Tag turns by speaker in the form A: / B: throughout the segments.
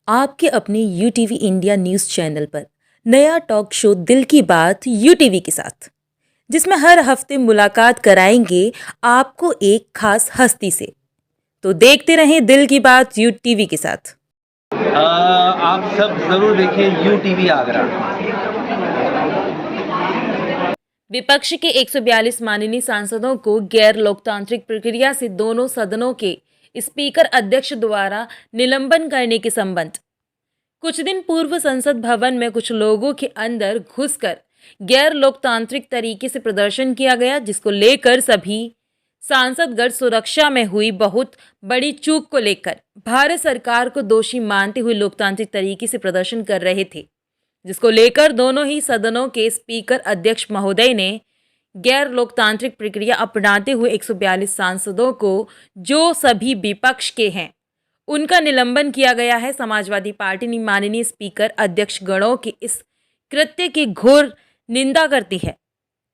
A: आपके अपने UTV India news channel पर नया टॉक शो दिल की बात यूटीवी के साथ, जिसमें हर हफ्ते मुलाकात कराएंगे आपको एक खास हस्ती से। तो देखते रहें दिल की बात यूटीवी के साथ।
B: आप सब जरूर देखिए यूटीवी आगरा।
A: विपक्ष के 142 माननीय सांसदों को गैर लोकतांत्रिक प्रक्रिया से दोनों सदनों के स्पीकर अध्यक्ष द्वारा निलंबन करने के संबंध कुछ दिन पूर्व संसद भवन में कुछ लोगों के अंदर घुसकर गैर लोकतांत्रिक तरीके से प्रदर्शन किया गया, जिसको लेकर सभी सांसदगण सुरक्षा में हुई बहुत बड़ी चूक को लेकर भारत सरकार को दोषी मानते हुए लोकतांत्रिक तरीके से प्रदर्शन कर रहे थे, जिसको लेकर दोनों ही सदनों के स्पीकर अध्यक्ष महोदय ने गैर लोकतांत्रिक प्रक्रिया अपनाते हुए 142 सांसदों को, जो सभी विपक्ष के हैं, उनका निलंबन किया गया है। समाजवादी पार्टी ने माननीय स्पीकर अध्यक्ष गणों के इस कृत्य की घोर निंदा करती है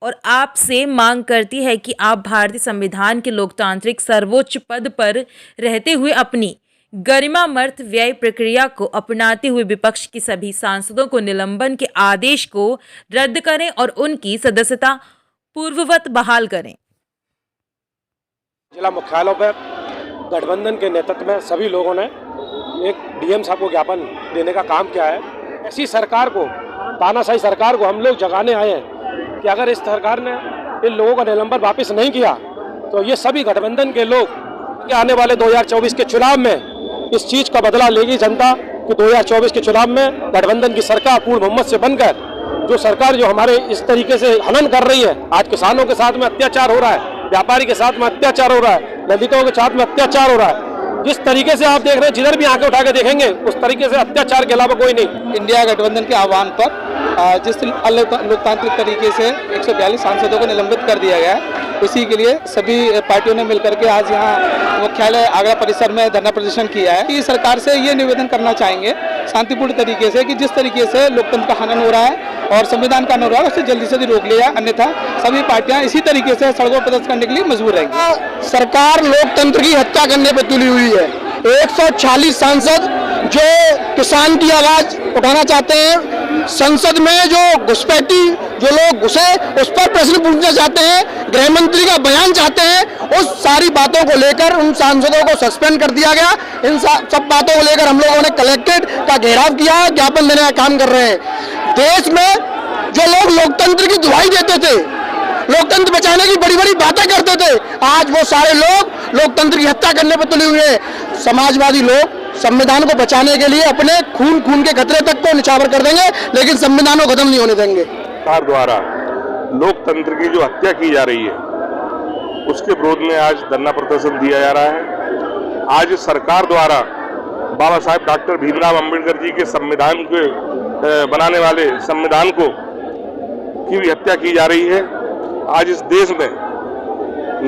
A: और आपसे मांग करती है कि आप भारतीय संविधान के लोकतांत्रिक सर्वोच्च पद पर रहते हुए अपनी गरिमामर्थ व्यय प्रक्रिया को अपनाते हुए विपक्ष के सभी सांसदों को निलंबन के आदेश को रद्द करें और उनकी सदस्यता पूर्ववत बहाल करें।
C: जिला मुख्यालयों पर गठबंधन के नेतृत्व में सभी लोगों ने एक डीएम साहब को ज्ञापन देने का काम किया है। ऐसी सरकार को, तानाशाही सरकार को हम लोग जगाने आए हैं कि अगर इस सरकार ने इन लोगों का निलंबन वापस नहीं किया तो ये सभी गठबंधन के लोग कि आने वाले 2024 के चुनाव में इस चीज़ का बदला लेगी जनता कि 2024 के चुनाव में गठबंधन की सरकार पूर्ण बहुमत से बनकर जो सरकार जो हमारे इस तरीके से हनन कर रही है, आज किसानों के साथ में अत्याचार हो रहा है, व्यापारी के साथ में अत्याचार हो रहा है, दलितों के साथ में अत्याचार हो रहा है, जिस तरीके से आप देख रहे हैं, जिधर भी आंखें उठा के देखेंगे उस तरीके से अत्याचार के अलावा कोई नहीं।
D: इंडिया गठबंधन के आह्वान पर जिस लोकतांत्रिक तरीके से 142 सांसदों को निलंबित कर दिया गया है, उसी के लिए सभी पार्टियों ने मिलकर के आज यहाँ मुख्यालय आगरा परिसर में धरना प्रदर्शन किया है कि सरकार से ये निवेदन करना चाहेंगे शांतिपूर्ण तरीके से कि जिस तरीके से लोकतंत्र का हनन हो रहा है और संविधान का हनन हो रहा है उसे जल्दी से रोक लिया, अन्यथा सभी पार्टियां इसी तरीके से सड़कों पर प्रदर्शन करने के लिए मजबूर रहेंगी।
E: सरकार लोकतंत्र की हत्या करने पर तुली हुई है। 140 सांसद जो किसान की आवाज उठाना चाहते हैं, संसद में जो घुसपैठी जो लोग घुसे उस पर प्रश्न पूछना चाहते हैं, गृह मंत्री का बयान चाहते हैं, उस सारी बातों को लेकर उन सांसदों को सस्पेंड कर दिया गया। इन सब बातों को लेकर हम लोगों ने कलेक्ट्रेट का घेराव किया, ज्ञापन देने का काम कर रहे हैं। देश में जो लोग लोकतंत्र की दुहाई देते थे, लोकतंत्र बचाने की बड़ी बड़ी बातें करते थे, आज वो सारे लोग लोकतंत्र की हत्या करने पर तुले हुए हैं। समाजवादी लोग संविधान को बचाने के लिए अपने खून के खतरे तक को निछावर कर देंगे, लेकिन संविधान को खत्म नहीं होने देंगे।
F: सरकार द्वारा लोकतंत्र की जो हत्या की जा रही है उसके विरोध में आज धरना प्रदर्शन दिया जा रहा है। आज सरकार द्वारा बाबा साहेब डॉक्टर भीमराव अंबेडकर जी के संविधान के बनाने वाले संविधान को की भी हत्या की जा रही है। आज इस देश में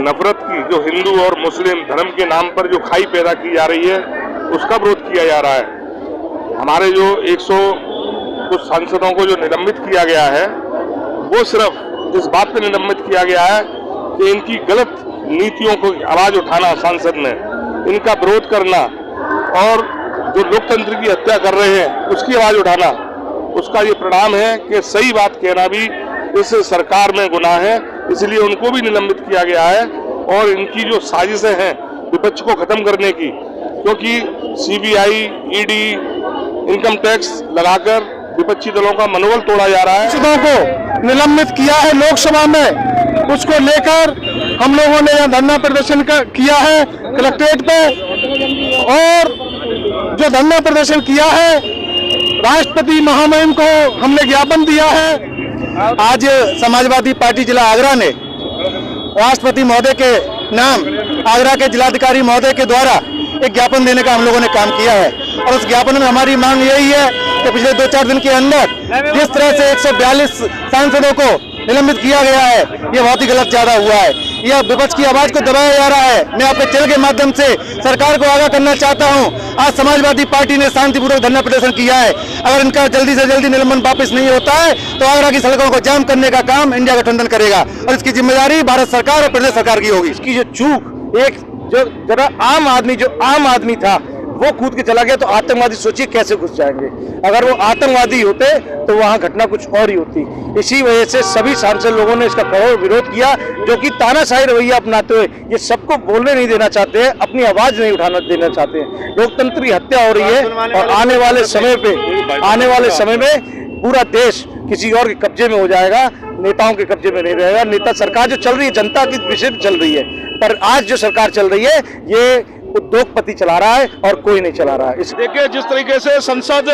F: नफरत की जो हिंदू और मुस्लिम धर्म के नाम पर जो खाई पैदा की जा रही है उसका विरोध किया जा रहा है। हमारे जो 100 कुछ सांसदों को जो निलंबित किया गया है वो सिर्फ इस बात पे निलंबित किया गया है कि इनकी गलत नीतियों को आवाज उठाना, सांसद में इनका विरोध करना और जो लोकतंत्र की हत्या कर रहे हैं उसकी आवाज उठाना, उसका ये परिणाम है कि सही बात कहना भी इस सरकार में गुनाह है। इसलिए उनको भी निलंबित किया गया है और इनकी जो साजिशें हैं विपक्ष को खत्म करने की, क्योंकि सीबीआई, ईडी, इनकम टैक्स लगाकर विपक्षी दलों का मनोबल तोड़ा जा रहा है।
E: सांसदों को निलंबित किया है लोकसभा में, उसको लेकर हम लोगों ने यहाँ धरना प्रदर्शन किया है कलेक्ट्रेट पे, और जो धरना प्रदर्शन किया है राष्ट्रपति महामहिम को हमने ज्ञापन दिया है। आज समाजवादी पार्टी जिला आगरा ने राष्ट्रपति महोदय के नाम आगरा के जिलाधिकारी महोदय के द्वारा एक ज्ञापन देने का हम लोगों ने काम किया है, और उस ज्ञापन में हमारी मांग यही है कि पिछले 2-4 दिन के अंदर जिस तरह से 142 सांसदों को निलंबित किया गया है ये बहुत ही गलत ज्यादा हुआ है। यह विपक्ष की आवाज को दबाया जा रहा है। मैं आपके चैनल के माध्यम से सरकार को आगाह करना चाहता हूं, आज समाजवादी पार्टी ने शांतिपूर्वक धरना प्रदर्शन किया है। अगर इनका जल्दी से जल्दी निलंबन वापस नहीं होता है तो आगरा की सड़कों को जाम करने का काम इंडिया गठबंधन करेगा और इसकी जिम्मेदारी भारत सरकार और प्रदेश सरकार की होगी।
C: इसकी जो चूक एक जो जरा आम आदमी था
E: वो कूद के चला गया तो आतंकवादी सोचिए कैसे घुस जाएंगे। अगर वो आतंकवादी होते तो वहां घटना कुछ और ही होती। इसी वजह से सभी सांसद लोगों ने इसका कड़वा विरोध किया, जो कि तानाशाही रवैया अपनाते हुए ये सबको बोलने नहीं देना चाहते हैं, अपनी आवाज नहीं उठाना देना चाहते हैं। लोकतंत्र की हत्या हो रही है और आने वाले समय में पूरा देश किसी और के कब्जे में हो जाएगा, नेताओं के कब्जे में नहीं रहेगा। नेता सरकार जो चल रही है जनता के विषय में चल रही है, पर आज जो सरकार चल रही है ये उद्योगपति चला रहा है और कोई नहीं चला रहा है।
G: देखिए, जिस तरीके से संसद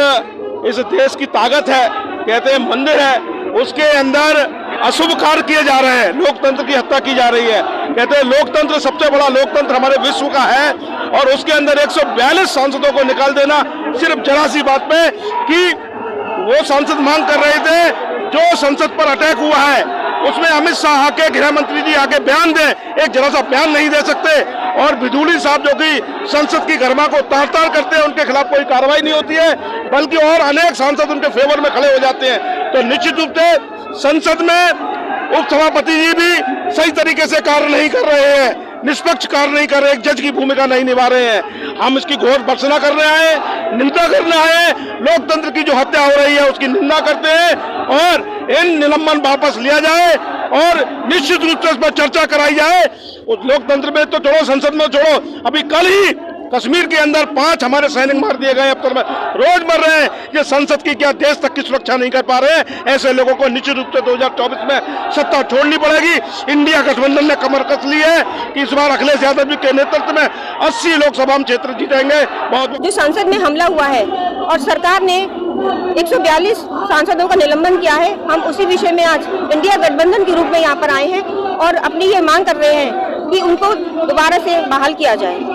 G: इस देश की ताकत है, कहते हैं मंदिर है, उसके अंदर अशुभ कार्य किए जा रहे हैं, लोकतंत्र की हत्या की जा रही है। कहते हैं लोकतंत्र सबसे बड़ा लोकतंत्र हमारे विश्व का है और उसके अंदर 142 सांसदों को निकाल देना सिर्फ जरा सी बात पे कि वो सांसद मांग कर रहे थे जो संसद पर अटैक हुआ है उसमें अमित शाह आके, गृह मंत्री जी आके बयान दें, एक जरा सा बयान नहीं दे सकते। और बिधूली साहब जो कि संसद की गरिमा को तार-तार करते हैं, उनके खिलाफ कोई कार्रवाई नहीं होती है, बल्कि और अनेक सांसद उनके फेवर में खड़े हो जाते हैं। तो निश्चित रूप से संसद में उपसभापति जी भी सही तरीके से कार्य नहीं कर रहे हैं, निष्पक्ष कार्य नहीं कर रहे, एक जज की भूमिका नहीं निभा रहे हैं। हम इसकी घोर भर्त्सना करने आए, निंदा करने आए, लोकतंत्र की जो हत्या हो रही है उसकी निंदा करते हैं और इन निलंबन वापस लिया जाए और निश्चित रूप से इस पर चर्चा कराई जाए। उस लोकतंत्र में तो छोड़ो, संसद में छोड़ो, अभी कल ही कश्मीर के अंदर 5 हमारे सैनिक मार दिए गए, अब तक रोज मर रहे हैं। ये संसद की क्या देश तक की सुरक्षा नहीं कर पा रहे हैं। ऐसे लोगों को निश्चित रूप से 2024 में सत्ता छोड़नी पड़ेगी। इंडिया गठबंधन ने कमर कस ली है कि इस बार अखिलेश यादव जी के नेतृत्व में 80 लोकसभा क्षेत्र जीतेंगे। बहुत
H: जो संसद में हमला हुआ है और सरकार ने 142 सांसदों का निलंबन किया है, हम उसी विषय में आज इंडिया गठबंधन के रूप में यहाँ पर आए हैं और अपनी ये मांग कर रहे हैं कि उनको दोबारा से बहाल किया जाए।